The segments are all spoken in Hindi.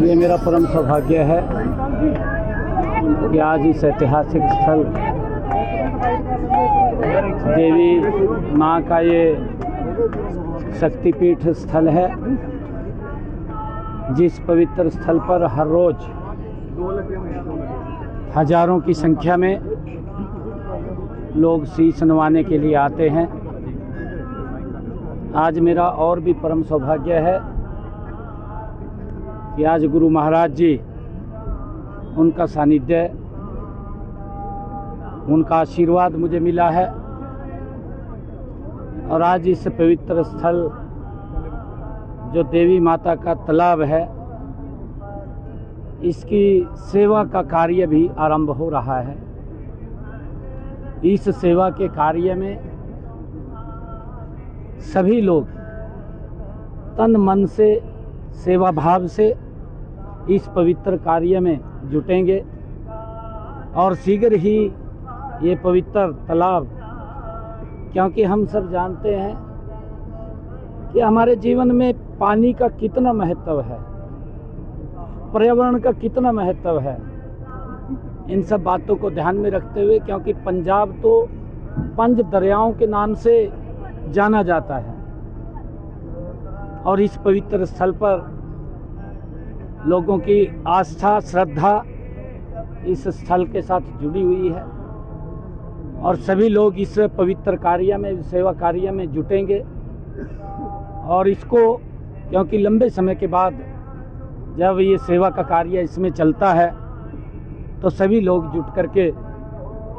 ये मेरा परम सौभाग्य है कि आज इस ऐतिहासिक स्थल देवी माँ का ये शक्तिपीठ स्थल है, जिस पवित्र स्थल पर हर रोज हजारों की संख्या में लोग शीश नवाने के लिए आते हैं। आज मेरा और भी परम सौभाग्य है कि आज गुरु महाराज जी, उनका सानिध्य, उनका आशीर्वाद मुझे मिला है और आज इस पवित्र स्थल जो देवी माता का तालाब है, इसकी सेवा का कार्य भी आरंभ हो रहा है। इस सेवा के कार्य में सभी लोग तन मन से, सेवा भाव से इस पवित्र कार्य में जुटेंगे और शीघ्र ही ये पवित्र तालाब, क्योंकि हम सब जानते हैं कि हमारे जीवन में पानी का कितना महत्व है, पर्यावरण का कितना महत्व है, इन सब बातों को ध्यान में रखते हुए, क्योंकि पंजाब तो 5 दरियाओं के नाम से जाना जाता है और इस पवित्र स्थल पर लोगों की आस्था, श्रद्धा इस स्थल के साथ जुड़ी हुई है और सभी लोग इस पवित्र कार्य में, सेवा कार्य में जुटेंगे और इसको, क्योंकि लंबे समय के बाद जब ये सेवा का कार्य इसमें चलता है तो सभी लोग जुट करके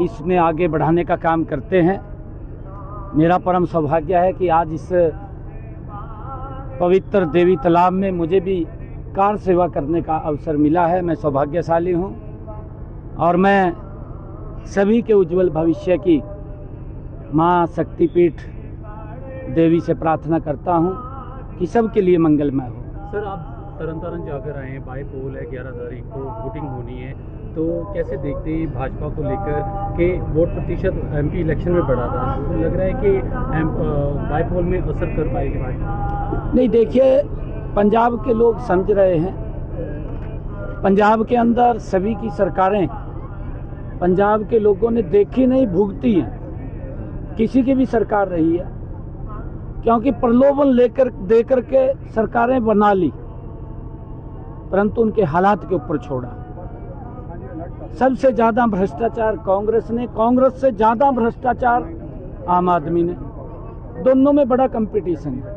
इसमें आगे बढ़ाने का काम करते हैं। मेरा परम सौभाग्य है कि आज इस पवित्र देवी तालाब में मुझे भी कार सेवा करने का अवसर मिला है। मैं सौभाग्यशाली हूँ और मैं सभी के उज्जवल भविष्य की माँ शक्तिपीठ देवी से प्रार्थना करता हूँ कि सबके लिए मंगलमय हो। सर, आप तरन तारण जाकर आए हैं, बाई पोल है, 11 तारीख को वोटिंग होनी है, तो कैसे देखते हैं भाजपा को लेकर के वोट प्रतिशत एमपी इलेक्शन में बढ़ा था, तो लग रहा है कि बाई पोल में असर कर पाएगी भाजपा? नहीं, देखिए, पंजाब के लोग समझ रहे हैं, पंजाब के अंदर सभी की सरकारें पंजाब के लोगों ने देखी नहीं, भुगती हैं, किसी की भी सरकार रही है, क्योंकि प्रलोभन लेकर देकर के सरकारें बना ली, परंतु उनके हालात के ऊपर छोड़ा। सबसे ज्यादा भ्रष्टाचार कांग्रेस ने, कांग्रेस से ज्यादा भ्रष्टाचार आम आदमी ने। दोनों में बड़ा कंपटीशन है,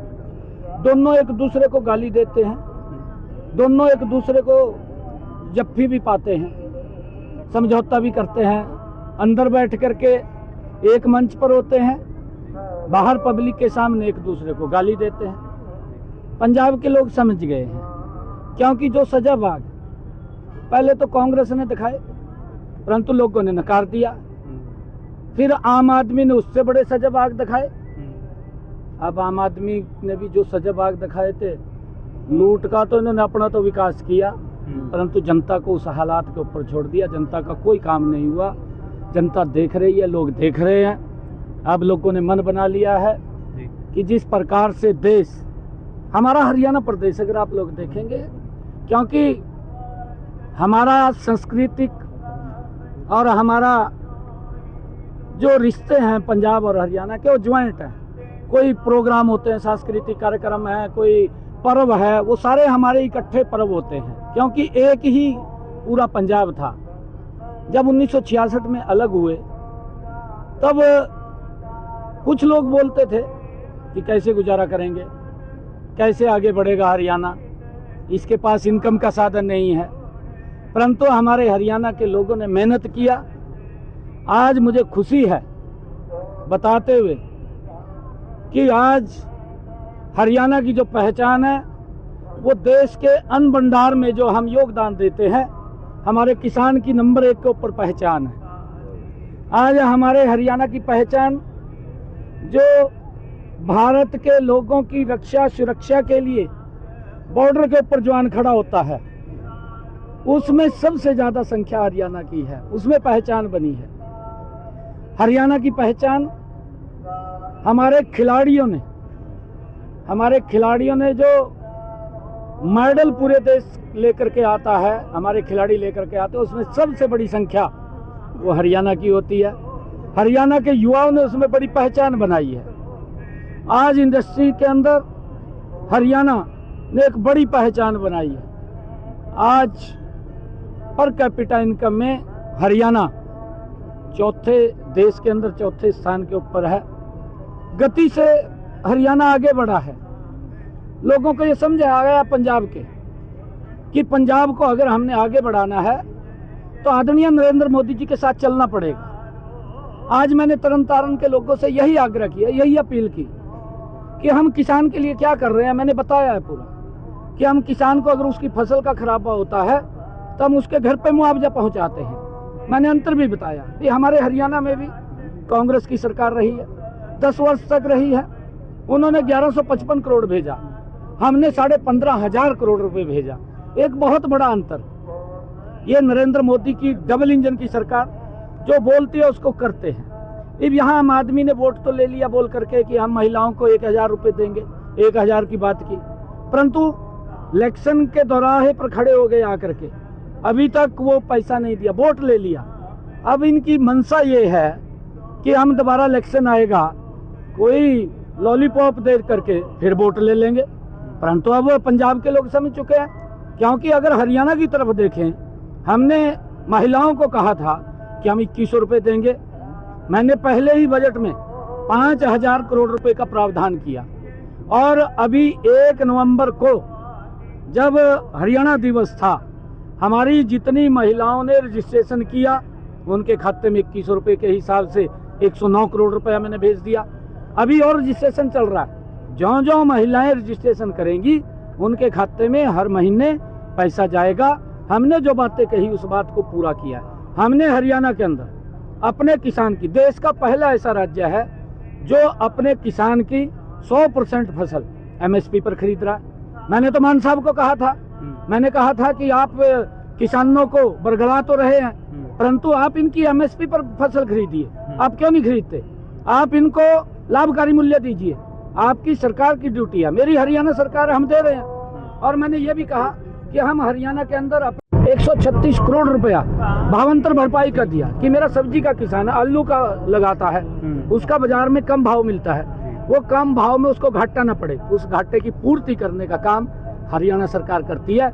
दोनों एक दूसरे को गाली देते हैं, दोनों एक दूसरे को जफ्फी भी पाते हैं, समझौता भी करते हैं, अंदर बैठ करके एक मंच पर होते हैं, बाहर पब्लिक के सामने एक दूसरे को गाली देते हैं। पंजाब के लोग समझ गए हैं, क्योंकि जो सजाबाग पहले तो कांग्रेस ने दिखाए, परंतु लोगों ने नकार दिया, फिर आम आदमी ने उससे बड़े सजाबाग दिखाए। अब आम आदमी ने भी जो सजाबाग दिखाए थे, लूट का, तो इन्होंने अपना तो विकास किया, परंतु जनता को उस हालात के ऊपर छोड़ दिया। जनता का कोई काम नहीं हुआ, जनता देख रही है, लोग देख रहे हैं। अब लोगों ने मन बना लिया है कि जिस प्रकार से देश, हमारा हरियाणा प्रदेश अगर आप लोग देखेंगे, क्योंकि हमारा सांस्कृतिक और हमारा जो रिश्ते हैं पंजाब और हरियाणा के, वो ज्वाइंट हैं। कोई प्रोग्राम होते हैं, सांस्कृतिक कार्यक्रम है, कोई पर्व है, वो सारे हमारे इकट्ठे पर्व होते हैं, क्योंकि एक ही पूरा पंजाब था। जब 1966 में अलग हुए, तब कुछ लोग बोलते थे कि कैसे गुजारा करेंगे, कैसे आगे बढ़ेगा हरियाणा, इसके पास इनकम का साधन नहीं है, परंतु हमारे हरियाणा के लोगों ने मेहनत किया। आज मुझे खुशी है बताते हुए कि आज हरियाणा की जो पहचान है, वो देश के अन्न भंडार में जो हम योगदान देते हैं, हमारे किसान की नंबर 1 के ऊपर पहचान है। आज हमारे हरियाणा की पहचान, जो भारत के लोगों की रक्षा सुरक्षा के लिए बॉर्डर के ऊपर जवान खड़ा होता है, उसमें सबसे ज्यादा संख्या हरियाणा की है, उसमें पहचान बनी है। हरियाणा की पहचान हमारे खिलाड़ियों ने जो मेडल पूरे देश लेकर के आता है, हमारे खिलाड़ी लेकर के आते हैं, उसमें सबसे बड़ी संख्या वो हरियाणा की होती है। हरियाणा के युवाओं ने उसमें बड़ी पहचान बनाई है। आज इंडस्ट्री के अंदर हरियाणा ने एक बड़ी पहचान बनाई है। आज पर कैपिटा इनकम में हरियाणा चौथे देश के अंदर चौथे स्थान के ऊपर है। गति से हरियाणा आगे बढ़ा है। लोगों को ये समझ आ गया पंजाब के कि पंजाब को अगर हमने आगे बढ़ाना है तो आदरणीय नरेंद्र मोदी जी के साथ चलना पड़ेगा। आज मैंने तरन तारण के लोगों से यही आग्रह किया, यही अपील की कि हम किसान के लिए क्या कर रहे हैं। मैंने बताया है पूरा कि हम किसान को अगर उसकी फसल का खराबा होता है तो हम उसके घर पे मुआवजा पहुंचाते हैं। मैंने अंतर भी बताया। ये हमारे हरियाणा में भी कांग्रेस की सरकार रही है, 10 वर्ष तक रही है। उन्होंने 1155 करोड़ भेजा, हमने 15,500 करोड़ रुपए भेजा। एक बहुत बड़ा अंतर। ये नरेंद्र मोदी की डबल इंजन की सरकार जो बोलती है उसको करते हैं। अब यहाँ आम आदमी ने वोट तो ले लिया बोल करके कि हम महिलाओं को 1,000 रुपए देंगे, 1,000 की बात की, परंतु इलेक्शन के दौराहे पर खड़े हो गए आकर के, अभी तक वो पैसा नहीं दिया, वोट ले लिया। अब इनकी मंशा ये है कि हम दोबारा इलेक्शन आएगा, कोई लॉलीपॉप दे करके फिर वोट ले लेंगे। परंतु अब पंजाब के लोग समझ चुके हैं, क्योंकि अगर हरियाणा की तरफ देखें, हमने महिलाओं को कहा था कि हम 2100 रुपये देंगे। मैंने पहले ही बजट में 5,000 करोड़ रुपए का प्रावधान किया। और अभी 1 नवंबर को जब हरियाणा दिवस था, हमारी जितनी महिलाओं ने रजिस्ट्रेशन किया उनके खाते में 2100 रुपये के हिसाब से 109 करोड़ रुपया मैंने भेज दिया। अभी और रजिस्ट्रेशन चल रहा है। जो जो महिलाएं रजिस्ट्रेशन करेंगी उनके खाते में हर महीने पैसा जाएगा। हमने जो बातें कही उस बात को पूरा किया है। हमने हरियाणा के अंदर अपने किसान की, देश का पहला ऐसा राज्य है जो अपने किसान की 100% फसल एमएसपी पर खरीद रहा है। मैंने तो मान साहब को कहा था, मैंने कहा था कि आप किसानों को बरगला तो रहे हैं, परंतु आप इनकी एमएसपी पर फसल खरीदिए। आप क्यों नहीं खरीदते? आप इनको लाभकारी मूल्य दीजिए, आपकी सरकार की ड्यूटी है। मेरी हरियाणा सरकार, हम दे रहे हैं। और मैंने ये भी कहा कि हम हरियाणा के अंदर 136 करोड़ रुपया भावांतर भरपाई कर दिया कि मेरा सब्जी का किसान है, आलू का लगाता है, उसका बाजार में कम भाव मिलता है, वो कम भाव में उसको घाटा ना पड़े, उस घाटे की पूर्ति करने का काम हरियाणा सरकार करती है।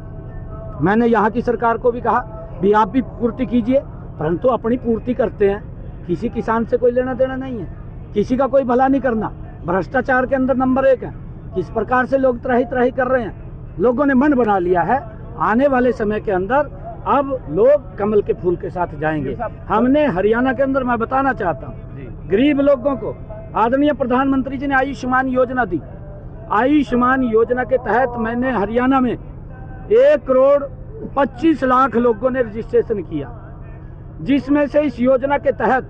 मैंने यहाँ की सरकार को भी कहा भी आप भी पूर्ति कीजिए, परंतु अपनी पूर्ति करते हैं। किसी किसान से कोई लेना देना नहीं है, किसी का कोई भला नहीं करना। भ्रष्टाचार के अंदर नंबर 1 है। किस प्रकार से लोग त्राही त्राही कर रहे हैं। लोगों ने मन बना लिया है, आने वाले समय के अंदर अब लोग कमल के फूल के साथ जाएंगे। हमने हरियाणा के अंदर, मैं बताना चाहता हूँ, गरीब लोगों को आदरणीय प्रधानमंत्री जी ने आयुष्मान योजना दी। आयुष्मान योजना के तहत मैंने हरियाणा में 1,25,00,000 लोगों ने रजिस्ट्रेशन किया, जिसमें से इस योजना के तहत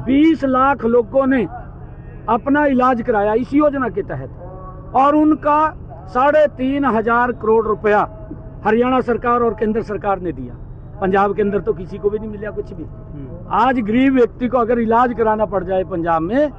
20 लाख लोगों ने अपना इलाज कराया इस योजना के तहत। और उनका 3,500 करोड़ रुपया हरियाणा सरकार और केंद्र सरकार ने दिया। पंजाब के अंदर तो किसी को भी नहीं मिला कुछ भी। आज गरीब व्यक्ति को अगर इलाज कराना पड़ जाए पंजाब में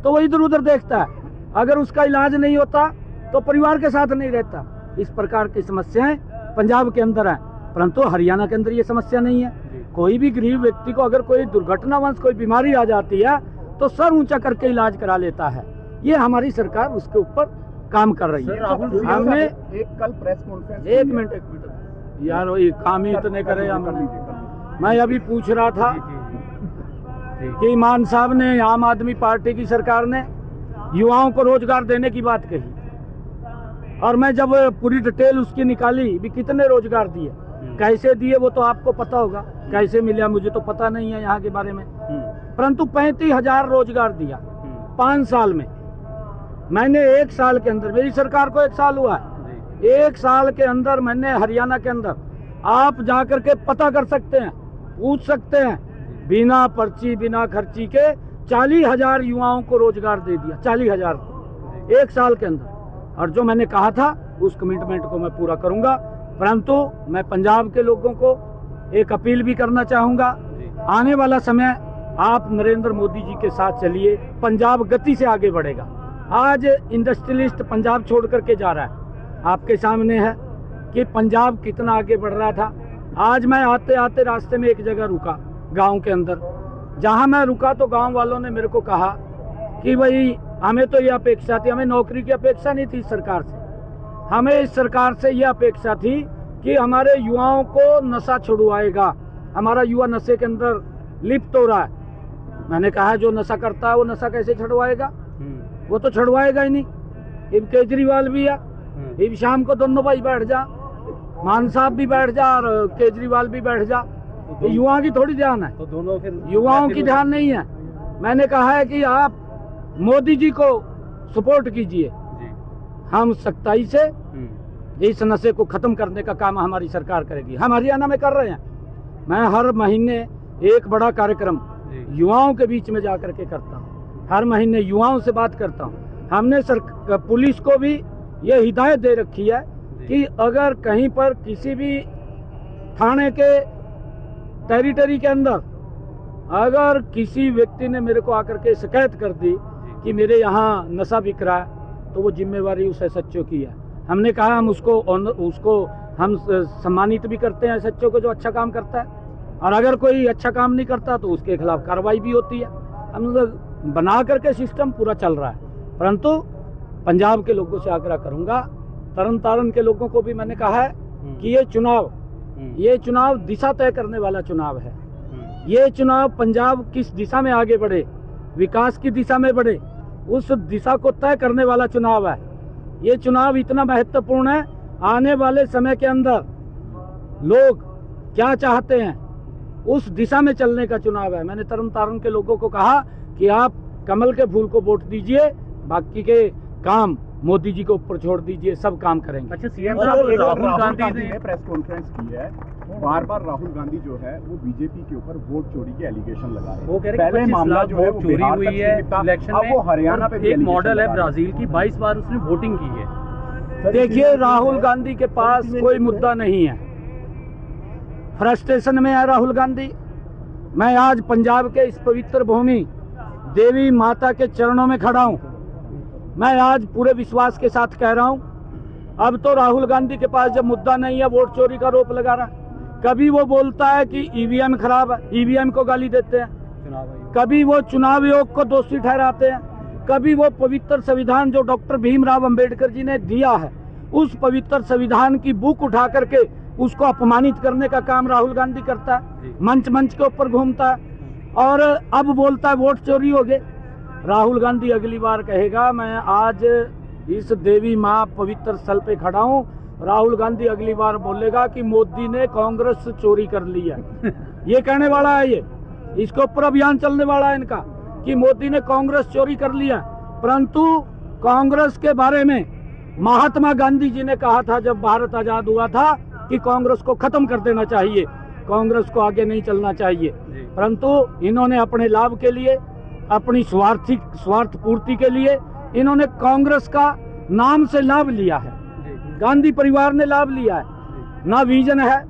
तो वो इधर उधर देखता है, अगर उसका इलाज नहीं होता तो परिवार के साथ नहीं रहता। इस प्रकार की समस्याएं पंजाब के अंदर है, परंतु हरियाणा के अंदर ये समस्या नहीं है। कोई भी गरीब व्यक्ति को अगर कोई दुर्घटनावश कोई बीमारी आ जाती है तो सर ऊंचा करके इलाज करा लेता है। ये हमारी सरकार उसके ऊपर काम कर रही है। हमने एक कल प्रेस कॉन्फ्रेंस, एक मिनट यार, वही काम ही इतने करे हमने। मैं अभी पूछ रहा था कि मान साहब ने, आम आदमी पार्टी की सरकार ने युवाओं को रोजगार देने की बात कही, और मैं जब पूरी डिटेल उसकी निकाली भी कितने रोजगार दिए, कैसे दिए वो तो आपको पता होगा, कैसे मिला मुझे तो पता नहीं है यहाँ के बारे में, परंतु 35,000 रोजगार दिया 5 साल में। मैंने 1 साल के अंदर, मेरी सरकार को 1 साल हुआ है, 1 साल के अंदर मैंने हरियाणा के अंदर, आप जाकर के पता कर सकते हैं, पूछ सकते हैं, बिना पर्ची बिना खर्ची के 40,000 युवाओं को रोजगार दे दिया, 40,000 को 1 साल के अंदर। और जो मैंने कहा था उस कमिटमेंट को मैं पूरा करूंगा। परंतु मैं पंजाब के लोगों को एक अपील भी करना चाहूंगा, आने वाला समय आप नरेंद्र मोदी जी के साथ चलिए, पंजाब गति से आगे बढ़ेगा। आज इंडस्ट्रियलिस्ट पंजाब छोड़ करके जा रहा है, आपके सामने है। कि पंजाब कितना आगे बढ़ रहा था। आज मैं आते आते रास्ते में एक जगह रुका गांव के अंदर। जहां मैं रुका तो गांव वालों ने मेरे को कहा कि भाई हमें तो ये अपेक्षा थी, हमें नौकरी की अपेक्षा नहीं थी सरकार से, हमें इस सरकार से ये अपेक्षा थी कि हमारे युवाओं को नशा छुड़वाएगा। हमारा युवा नशे के अंदर लिप्त हो रहा है। मैंने कहा जो नशा करता है वो नशा कैसे छुड़वाएगा, वो तो छुड़वाएगा ही नहीं। इब केजरीवाल भी है, इब शाम को दोनों भाई बैठ जा, मान साहब भी बैठ जा और केजरीवाल भी बैठ जा। तो युवाओं की थोड़ी ध्यान है, तो दोनों फिर युवाओं की ध्यान नहीं है। मैंने कहा है कि आप मोदी जी को सपोर्ट कीजिए, हम सख्ताई से इस नशे को खत्म करने का काम हमारी सरकार करेगी। हम हरियाणा में कर रहे हैं। मैं हर महीने एक बड़ा कार्यक्रम युवाओं के बीच में जाकर के करता हूँ, हर महीने युवाओं से बात करता हूँ। हमने पुलिस को भी ये हिदायत दे रखी है कि अगर कहीं पर किसी भी थाने के टेरिटरी के अंदर अगर किसी व्यक्ति ने मेरे को आकर के शिकायत कर दी कि मेरे यहाँ नशा बिक रहा है, तो वो जिम्मेवारी उस एसएचओ की है। हमने कहा हम उसको हम सम्मानित भी करते हैं एसएचओ को जो अच्छा काम करता है, और अगर कोई अच्छा काम नहीं करता तो उसके खिलाफ कार्रवाई भी होती है। हम बना करके सिस्टम पूरा चल रहा है। परंतु पंजाब के लोगों से आग्रह करूंगा, तरन तारण के लोगों को भी मैंने कहा है कि ये चुनाव दिशा तय करने वाला चुनाव है। ये चुनाव पंजाब किस दिशा में आगे बढ़े, विकास की दिशा में बढ़े, उस दिशा को तय करने वाला चुनाव है। ये चुनाव इतना महत्वपूर्ण है, आने वाले समय के अंदर लोग क्या चाहते हैं उस दिशा में चलने का चुनाव है। मैंने तरन तारण के लोगों को कहा कि आप कमल के फूल को वोट दीजिए, बाकी के काम मोदी जी को ऊपर छोड़ दीजिए, सब काम करेंगे। अच्छा, सीएम साहब राहुल गांधी ने प्रेस कॉन्फ्रेंस की है, बार बार राहुल गांधी जो है वो बीजेपी के ऊपर वोट चोरी के एलिगेशन लगा रहे हैं। वो कह रहे हैं पहले मामला जो है वो चोरी हुई है इलेक्शन में, वो हरियाणा पे एक मॉडल है ब्राजील की, 22 बार उसने वोटिंग की है। देखिए, राहुल गांधी के पास कोई मुद्दा नहीं है, फ्रस्ट्रेशन में है राहुल गांधी। मैं आज पंजाब के इस पवित्र भूमि देवी माता के चरणों में खड़ा हूं। मैं आज पूरे विश्वास के साथ कह रहा हूं, अब तो राहुल गांधी के पास जब मुद्दा नहीं है, वोट चोरी का आरोप लगा रहा है। कभी वो बोलता है कि ईवीएम खराब है, ईवीएम को गाली देते हैं, कभी वो चुनाव आयोग को दोषी ठहराते हैं, कभी वो पवित्र संविधान जो डॉक्टर भीमराव अंबेडकर जी ने दिया है उस पवित्र संविधान की बुक उठा करके उसको अपमानित करने का काम राहुल गांधी करता है। मंच के ऊपर घूमता है और अब बोलता है वोट चोरी हो गए। राहुल गांधी अगली बार कहेगा, मैं आज इस देवी माँ पवित्र स्थल पे खड़ा हूँ, राहुल गांधी अगली बार बोलेगा कि मोदी ने कांग्रेस चोरी कर ली है। ये कहने वाला है, ये इसके ऊपर अभियान चलने वाला है इनका कि मोदी ने कांग्रेस चोरी कर लिया। परंतु कांग्रेस के बारे में महात्मा गांधी जी ने कहा था जब भारत आजाद हुआ था कि कांग्रेस को खत्म कर देना चाहिए, कांग्रेस को आगे नहीं चलना चाहिए। परंतु इन्होंने अपने लाभ के लिए, अपनी स्वार्थ पूर्ति के लिए इन्होंने कांग्रेस का नाम से लाभ लिया है। गांधी परिवार ने लाभ लिया है। ना विजन है,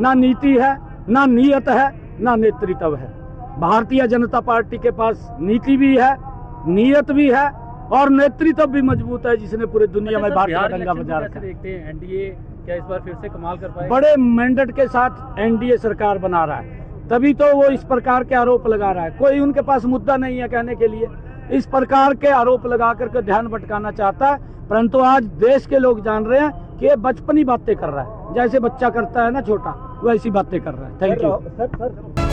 ना नीति है, ना नीयत है, ना नेतृत्व है। भारतीय जनता पार्टी के पास नीति भी है, नीयत भी है और नेतृत्व भी मजबूत है, जिसने पूरे दुनिया में भारत का डंका बजा रखा है। देखते हैं एनडीए क्या इस बार फिर से कमाल कर पाएगा? बड़े मैंडेट के साथ एनडीए सरकार बना रहा है, तभी तो वो इस प्रकार के आरोप लगा रहा है। कोई उनके पास मुद्दा नहीं है कहने के लिए, इस प्रकार के आरोप लगा करके ध्यान भटकाना चाहता है। परंतु आज देश के लोग जान रहे हैं कि ये बचपनी बातें कर रहा है, जैसे बच्चा करता है ना छोटा, वैसी बातें कर रहा है। Thank you.